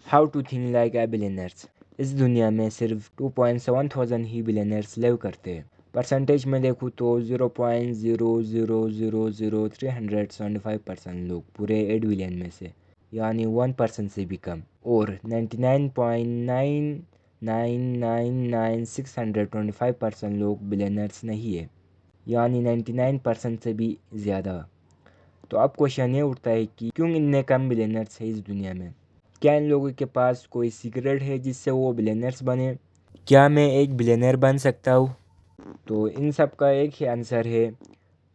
How to think like a billionaires. इस दुनिया में सिर्फ 2.7 ही बिलियनर्स लिव करते हैं। परसेंटेज में देखूँ तो 0.0000375% लोग पूरे 8 बिलियन में से, यानी 1% से भी कम, और 99.9999625% लोग बिलियनर्स नहीं है, यानी 99% से भी ज़्यादा। तो अब क्वेश्चन ये उठता है कि क्यों इतने कम बिलियनर्स है इस दुनिया में। क्या इन लोगों के पास कोई सीक्रेट है जिससे वो बिलियनर्स बने? क्या मैं एक बिलियनर बन सकता हूँ? तो इन सब का एक ही आंसर है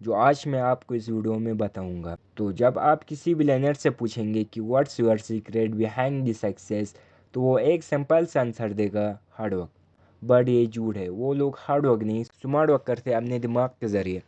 जो आज मैं आपको इस वीडियो में बताऊंगा। तो जब आप किसी बिलियनर से पूछेंगे कि what's your secret behind the success, तो वो एक सिंपल सा आंसर देगा, हार्डवर्क। बट ये झूठ है। वो लोग हार्डवर्क नहीं, स्मार्ट वर्क करते हैं अपने दिमाग के ज़रिए।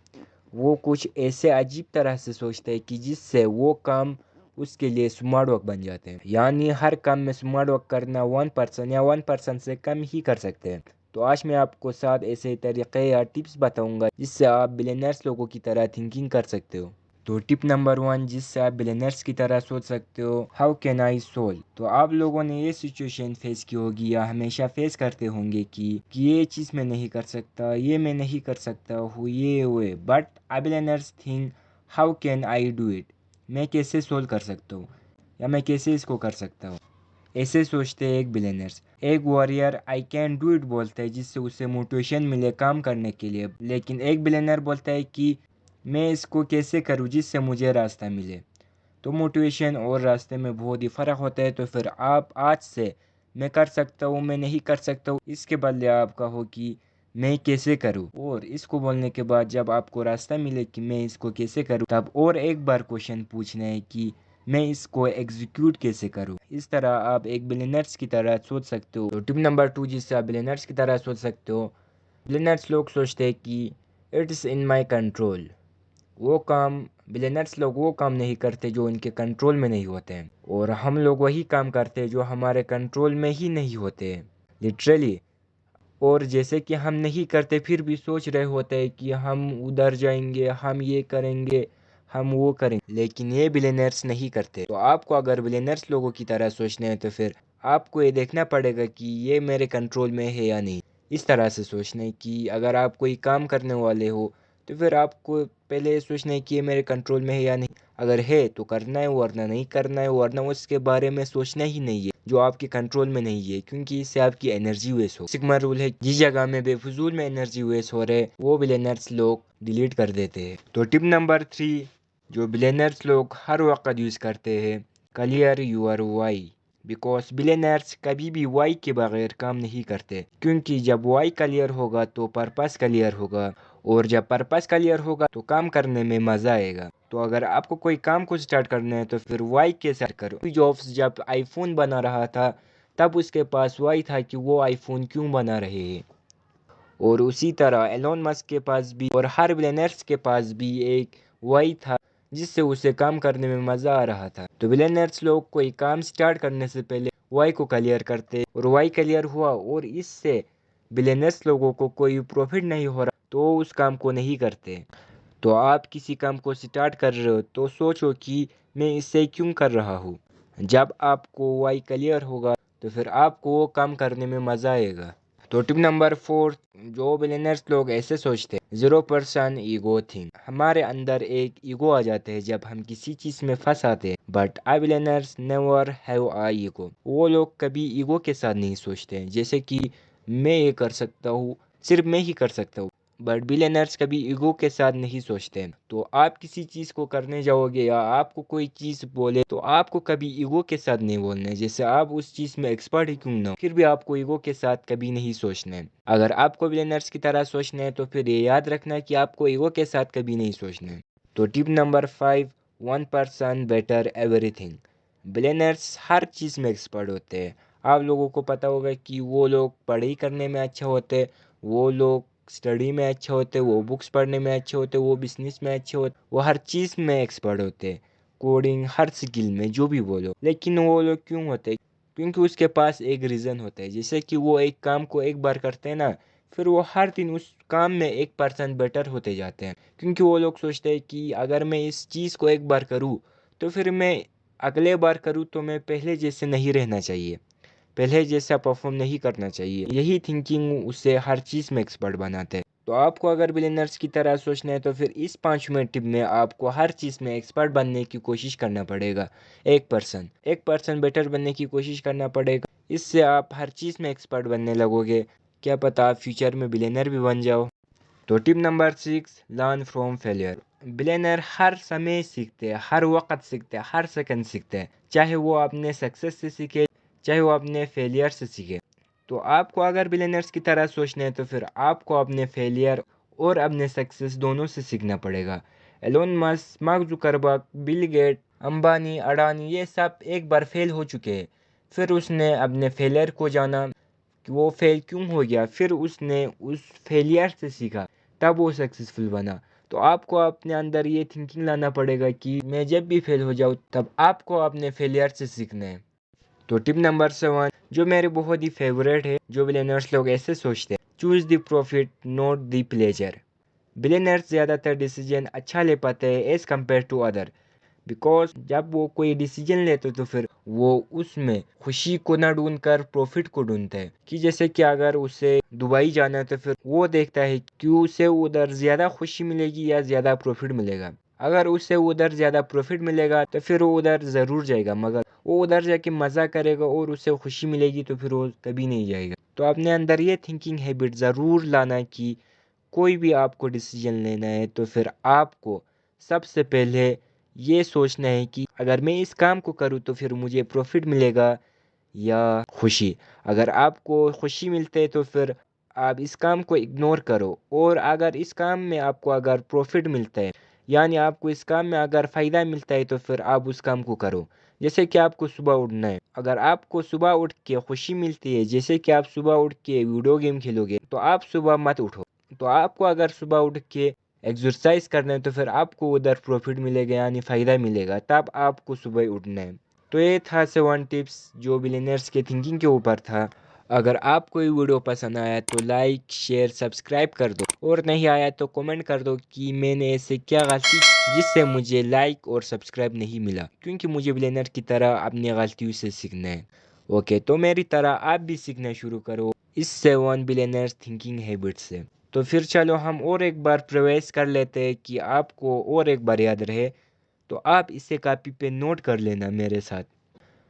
वो कुछ ऐसे अजीब तरह से सोचते हैं कि जिससे वो काम उसके लिए स्मार्ट वर्क बन जाते हैं, यानी हर काम में स्मार्ट वर्क करना 1% या 1% से कम ही कर सकते हैं। तो आज मैं आपको 7 ऐसे तरीक़े या टिप्स बताऊंगा जिससे आप बिलियनर्स लोगों की तरह थिंकिंग कर सकते हो। तो टिप नंबर 1, जिससे आप बिलियनर्स की तरह सोच सकते हो, हाउ कैन आई सोल्व। तो आप लोगों ने ये सिचुएशन फेस की होगी या हमेशा फेस करते होंगे कि ये चीज़ मैं नहीं कर सकता, ये मैं नहीं कर सकता हूँ, ये हुए। But I billionaires think, how can I do it. मैं कैसे सोल्व कर सकता हूँ या मैं कैसे इसको कर सकता हूँ। ऐसे सोचते हैं एक बिलियनर्स। एक warrior I can do it बोलता है जिससे उसे मोटिवेशन मिले काम करने के लिए, लेकिन एक बिलियनर बोलता है कि मैं इसको कैसे करूँ जिससे मुझे रास्ता मिले। तो मोटिवेशन और रास्ते में बहुत ही फ़र्क होता है। तो फिर आप आज से मैं कर सकता हूँ, मैं नहीं कर सकता हूँ, इसके बदले आप कहो कि मैं कैसे करूँ। और इसको बोलने के बाद जब आपको रास्ता मिले कि मैं इसको कैसे करूँ, तब और एक बार क्वेश्चन पूछना है कि मैं इसको एग्जीक्यूट कैसे करूँ। इस तरह आप एक बिलियनर्स की तरह सोच सकते हो। तो टिप नंबर 2, जिससे आप बिलियनर्स की तरह सोच सकते हो, बिलियनर्स लोग सोचते हैं कि इट्स इन माई कंट्रोल। वो काम बिलियनर्स लोग वो काम नहीं करते जो उनके कंट्रोल में नहीं होते हैं, और हम लोग वही काम करते हैं जो हमारे कंट्रोल में ही नहीं होते हैं, लिटरली। और जैसे कि हम नहीं करते फिर भी सोच रहे होते हैं कि हम उधर जाएंगे, हम ये करेंगे, हम वो करेंगे, लेकिन ये बिलियनर्स नहीं करते। तो आपको अगर बिलियनर्स लोगों की तरह सोचना है तो फिर आपको ये देखना पड़ेगा कि ये मेरे कंट्रोल में है या नहीं। इस तरह से सोचना है कि अगर आप कोई काम करने वाले हो तो फिर आपको पहले ये सोचना है कि ये मेरे कंट्रोल में है या नहीं। अगर है तो करना है, वरना नहीं करना है, वरना उसके बारे में सोचना ही नहीं है जो आपके कंट्रोल में नहीं है, क्योंकि इससे आपकी एनर्जी वेस्ट हो। सिग्मा रूल है, जिस जगह में बेफजूल में एनर्जी वेस्ट हो रहे वो बिलियनर्स लोग डिलीट कर देते हैं। तो टिप नंबर 3, जो बिलियनर्स लोग हर वक्त यूज़ करते हैं, clear your why. Because billionaires कभी भी वाई के बगैर काम नहीं करते, क्योंकि जब वाई क्लियर होगा तो पर्पस क्लियर होगा, और जब पर्पस क्लियर होगा तो काम करने में मज़ा आएगा। तो अगर आपको कोई काम को स्टार्ट करना है तो फिर वाई के साथ करो। स्टीव जॉब्स जब आईफोन बना रहा था तब उसके पास वाई था कि वो आईफोन क्यों बना रहे हैं, और उसी तरह एलोन मस्क के पास भी और हर बिलियनर्स के पास भी एक वाई था जिससे उसे काम करने में मज़ा आ रहा था। तो बिलियनर्स लोग कोई काम स्टार्ट करने से पहले वाई को क्लियर करते, और वाई क्लियर हुआ और इससे बिलियनर्स लोगों को कोई प्रॉफिट नहीं हो रहा तो उस काम को नहीं करते। तो आप किसी काम को स्टार्ट कर रहे हो तो सोचो कि मैं इसे क्यों कर रहा हूँ। जब आपको वाई क्लियर होगा तो फिर आपको वो काम करने में मज़ा आएगा। तो टिप नंबर 4, जो बिलियनर्स लोग ऐसे सोचते हैं, 0% ईगो थिंग। हमारे अंदर एक ईगो आ जाते हैं जब हम किसी चीज़ में फंस आते हैं, but I billionaires never have a ego. वो लोग कभी ईगो के साथ नहीं सोचते हैं, जैसे कि मैं ये कर सकता हूँ, सिर्फ मैं ही कर सकता हूँ। बट बिलियनर्स कभी ईगो के साथ नहीं सोचते हैं। तो आप किसी चीज़ को करने जाओगे या आपको कोई चीज़ बोले तो आपको कभी ईगो के साथ नहीं बोलना है, जैसे आप उस चीज़ में एक्सपर्ट ही क्यों ना हो, फिर भी आपको ईगो के साथ कभी नहीं सोचना है। अगर आपको बिलियनर्स की तरह सोचना है तो फिर ये याद रखना है कि आपको ईगो के साथ कभी नहीं सोचना है। तो tip number 5, 1% better everything. Billionaires हर चीज़ में एक्सपर्ट होते हैं। आप लोगों को पता होगा कि वो लोग पढ़ाई करने में अच्छे होते हैं, वो लोग स्टडी में अच्छे होते, वो बुक्स पढ़ने में अच्छे होते, वो बिजनेस में अच्छे होते, वो हर चीज़ में एक्सपर्ट होते, कोडिंग हर स्किल में जो भी बोलो। लेकिन वो लोग क्यों होते? क्योंकि उसके पास एक रीज़न होता है, जैसे कि वो एक काम को एक बार करते हैं ना, फिर वो हर दिन उस काम में 1% बेटर होते जाते हैं, क्योंकि वो लोग सोचते हैं कि अगर मैं इस चीज़ को एक बार करूँ तो फिर मैं अगले बार करूँ तो मैं पहले जैसे नहीं रहना चाहिए, पहले जैसा परफॉर्म नहीं करना चाहिए। यही थिंकिंग उसे हर चीज़ में एक्सपर्ट बनाते हैं। तो आपको अगर बिलियनर्स की तरह सोचना है तो फिर इस 5 मिनट टिप में आपको हर चीज़ में एक्सपर्ट बनने की कोशिश करना पड़ेगा। एक पर्सन बेटर बनने की कोशिश करना पड़ेगा। इससे आप हर चीज़ में एक्सपर्ट बनने लगोगे। क्या पता आप फ्यूचर में बिलियनर भी बन जाओ। तो tip number 6, learn from failure. Billionaire हर समय सीखते हैं, हर वक्त सीखते हैं, हर सेकंड सीखते हैं। चाहे वो अपने सक्सेस से सीखे, चाहे वो अपने फेलियर से सीखे। तो आपको अगर बिलियनर्स की तरह सोचना है तो फिर आपको अपने फेलियर और अपने सक्सेस दोनों से सीखना पड़ेगा। Elon Musk, Mark Zuckerberg, Bill Gate, Ambani, Adani ये सब एक बार फेल हो चुके हैं। फिर उसने अपने फेलियर को जाना कि वो फेल क्यों हो गया, फिर उसने उस फेलियर से सीखा, तब वो सक्सेसफुल बना। तो आपको अपने अंदर ये थिंकिंग लाना पड़ेगा कि मैं जब भी फेल हो जाऊँ तब आपको अपने फेलियर से सीखना है। तो टिप नंबर 7 जो मेरे बहुत ही फेवरेट है, जो बिलियनर्स लोग ऐसे सोचते हैं, choose the profit not the pleasure. Billionaires ज़्यादातर डिसीजन अच्छा ले पाते हैं as compare to other, because जब वो कोई डिसीजन लेते तो फिर वो उसमें खुशी को ना ढूंढ कर प्रॉफिट को ढूंढते हैं। कि जैसे कि अगर उसे दुबई जाना है तो फिर वो देखता है कि उसे उधर ज़्यादा खुशी मिलेगी या ज़्यादा प्रॉफिट मिलेगा। अगर उसे उधर ज़्यादा प्रॉफिट मिलेगा तो फिर वो उधर ज़रूर जाएगा, मगर वो उधर जाके मज़ा करेगा और उसे खुशी मिलेगी तो फिर वो कभी नहीं जाएगा। तो अपने अंदर ये थिंकिंग हैबिट ज़रूर लाना कि कोई भी आपको डिसीजन लेना है तो फिर आपको सबसे पहले ये सोचना है कि अगर मैं इस काम को करूँ तो फिर मुझे प्रॉफिट मिलेगा या खुशी। अगर आपको खुशी मिलते है तो फिर आप इस काम को इग्नोर करो, और अगर इस काम में आपको अगर प्रॉफिट मिलता है, यानी आपको इस काम में अगर फ़ायदा मिलता है तो फिर आप उस काम को करो। जैसे कि आपको सुबह उठना है, अगर आपको सुबह उठ के खुशी मिलती है, जैसे कि आप सुबह उठ के वीडियो गेम खेलोगे, तो आप सुबह मत उठो। तो आपको अगर सुबह उठ के एक्सरसाइज करना है तो फिर आपको उधर प्रॉफिट मिलेगा, यानी फ़ायदा मिलेगा, तब आपको सुबह उठना है। तो ये था 7 टिप्स जो बिलियनर्स के थिंकिंग के ऊपर था। अगर आपको ये वीडियो पसंद आया तो लाइक, शेयर, सब्सक्राइब कर दो, और नहीं आया तो कमेंट कर दो कि मैंने ऐसे क्या गलती जिससे मुझे लाइक और सब्सक्राइब नहीं मिला, क्योंकि मुझे बिलियनर की तरह अपनी गलतियों से सीखना है। ओके, तो मेरी तरह आप भी सीखना शुरू करो इस 7 बिलियनर्स थिंकिंग हैबिट से। तो फिर चलो हम और एक बार प्रयास कर लेते हैं कि आपको और एक बार याद रहे। तो आप इसे कॉपी पे नोट कर लेना मेरे साथ।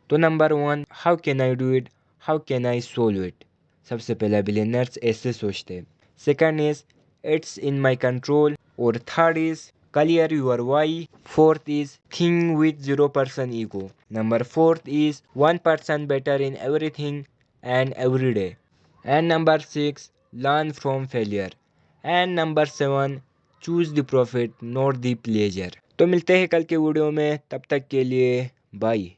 तो number 1, how can I do it, how can I solve it. सबसे पहला बिलियनर्स ऐसे सोचते हैं। Second is it's in my control, और third is clear your why, fourth is think with 0% ego, number fourth is 1% better in everything and every day, and number 6 learn from failure, and number 7 choose the profit not the pleasure. तो मिलते हैं कल के video में, तब तक के लिए बाय।